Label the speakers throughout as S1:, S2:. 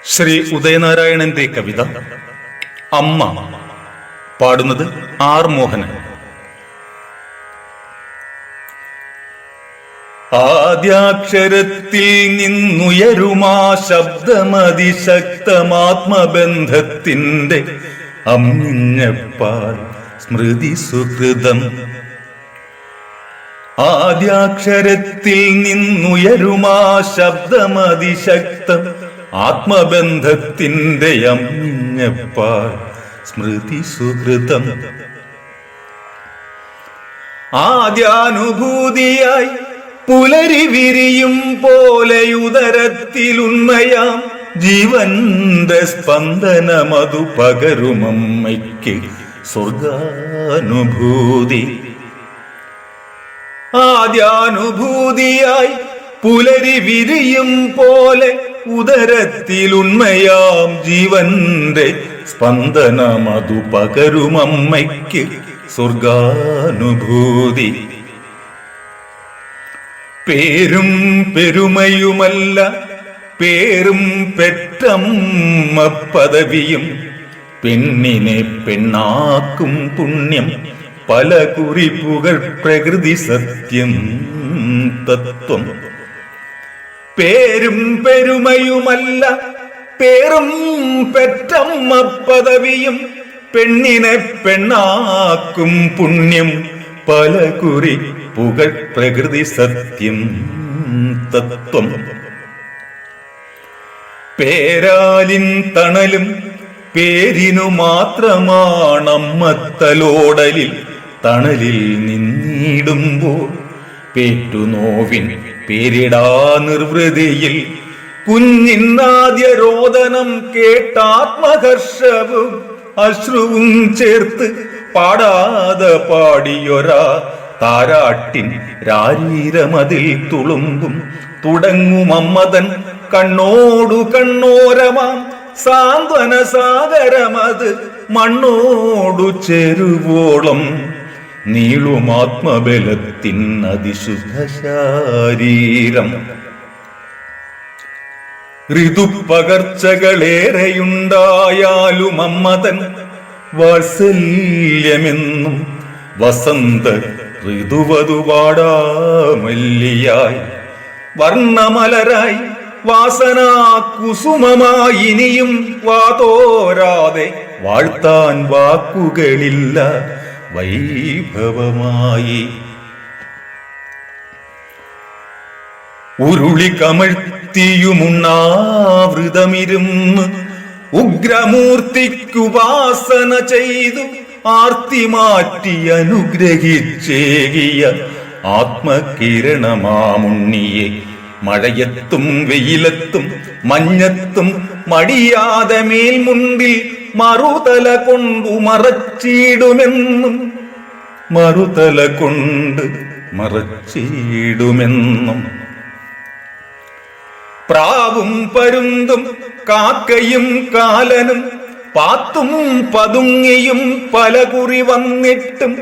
S1: ശ്രീ ഉദയനാരായണന്റെ കവിത അമ്മ. പാടുന്നത് ആർ മോഹനൻ. ആദ്യാക്ഷരത്തിൽ നിന്നുയരുമാ ശബ്ദമതിശക്തമാത്മബന്ധത്തിന്റെ അമ്മിഞ്ഞപ്പാൽ സ്മൃതി സുഹൃതം. ആദ്യാക്ഷരത്തിൽ നിന്നുയരുമാ ശബ്ദമതിശക്തം ആത്മബന്ധത്തിന്റെ അമ്മിഞ്ഞപ്പാൽ സ്മൃതി സുഹൃതം. ആദ്യാനുഭൂതിയായി പുലരി വിരിയും പോലെയുദരത്തിലുണ്മയാം ജീവന്റെ സ്പന്ദനമതു പകരുമമ്മയ്ക്ക് സ്വർഗാനുഭൂതി. ആദ്യാനുഭൂതിയായി പുലരി വിരിയും പോലെ ഉദരത്തിലുണ്മയാം ജീവന്റെ സ്പന്ദനമതു പകരുമമ്മയ്ക്ക് സ്വർഗാനുഭൂതി. പേരും പെരുമയുമല്ല പേരും പെറ്റമ്മ പദവിയും പെണ്ണിനെ പെണ്ണാക്കും പുണ്യം പല കുറിപ്പുകൾ പ്രകൃതി സത്യം തത്വം. പേരും പെരുമയുമല്ല പേരും പെറ്റമ്മ പദവിയും പെണ്ണിനെ പെണ്ണാക്കും പുണ്യം പല കുറിപ്പുകൾ പ്രകൃതി സത്യം തത്വം. പേരാലിൻ തണലും പേരിനു മാത്രമാണമ്മത്തലോടലിൽ തണലിൽ നിന്നിടുമ്പോൾ പേറ്റുനോവിൻ പേരിടാ നിർവൃതിയിൽ കുഞ്ഞിന്നാദ്യ രോദനം കേട്ടാത്മഹർഷവും അശ്രുവും ചേർത്ത് പാടാതെ പാടിയൊരാ താരാട്ടിൻ രാരീരമതിൽ തുളുമ്പും തുടങ്ങുമമ്മതൻ കണ്ണോടു കണ്ണോരമാം സാന്ത്വന സാഗരമത് മണ്ണോടു ചെരുവോളം നീളുമാത്മബലത്തിൻ അതിശുദ്ധ ശാരീരം. ഋതുപകർച്ചകളേറെയുണ്ടായാലും അമ്മതൻ വാത്സല്യമെന്നും വസന്ത ഋതുവധുവാടാമല്ലിയായി വർണ്ണമലരായി വാസനാ കുസുമമായി ഇനിയും വാതോരാതെ വാഴ്ത്താൻ വാക്കുകളില്ല വൈഭവമായി. ഉരുളി കമഴ്ത്തിയുമുണ്ണാവൃതമിരുന്ന് ഉഗ്രമൂർത്തിക്കുപാസന ചെയ്തു ആർത്തി മാറ്റി അനുഗ്രഹിച്ചേകിയ ആത്മകിരണമാമുണ്ണിയെ മഴയത്തും വെയിലത്തും മഞ്ഞത്തും മടിയാതെ മേൽമുണ്ടിൽ മറുതല കൊണ്ടു മറച്ചിടുമെന്നും മറുതല കൊണ്ട് മറച്ചിടുമെന്നും. പ്രാവും പരുന്തും കാക്കയും കാലനും പാത്തും പതുങ്ങിയും പലകുറി വന്നിട്ടും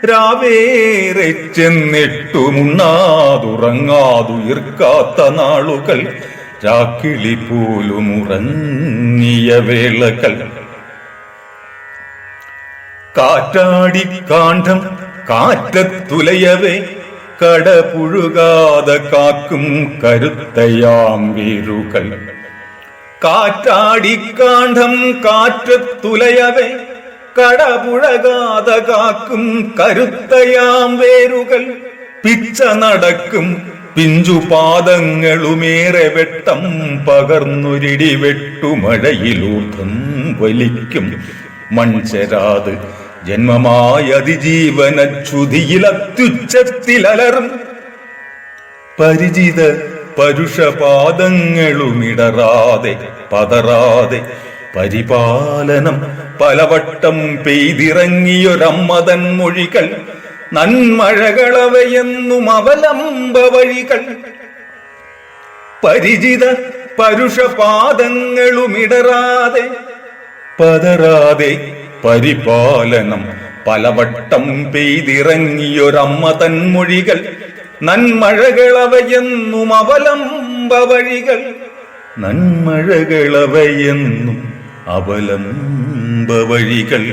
S1: രാവേറെ ചെന്നിട്ടുമുണ്ണാതുറങ്ങാതുയിർക്കാത്ത നാളുകൾ രാക്കിളി പോലും ഉറങ്ങിയ വേളകൾ. കാറ്റാടി കാണ്ഡം കാറ്റത്തുലയവേ കടപുഴുകാതെ കാക്കും കരുത്തയാം വേരുകൾ. കാറ്റാടിക്കാണ്ഡം കാറ്റത്തുലയവേ കടപുഴകാതെ കാക്കും കരുത്തയാം വേരുകൾ. പിച്ച നടക്കും പിഞ്ചുപാദങ്ങളുമേറെ വെട്ടം പകർന്നൊരിടി വെട്ടുമഴയിലൂർദ്ധം വലിക്കും മൺചെരാത് ജന്മമായ അതിജീവനച്യുതിയിലത്യുച്ചത്തിലലറും പരിചിത പരുഷപാദങ്ങളുമിടറാതെ പതറാതെ പരിപാലനം പലവട്ടം പെയ്തിറങ്ങിയൊരമ്മതൻ മൊഴികൾ നന്മഴകളവയെന്നും അവലംബ വഴികൾ. പരിചിത പരുഷപാദങ്ങളുമിടറാതെ പതറാതെ പരിപാലനം പലവട്ടം പെയ്തിറങ്ങിയൊരമ്മതൻ മൊഴികൾ നന്മഴകളവയെന്നും അവലംബ വഴികൾ. നന്മഴകളവയെന്നും അവലംബ വഴികൾ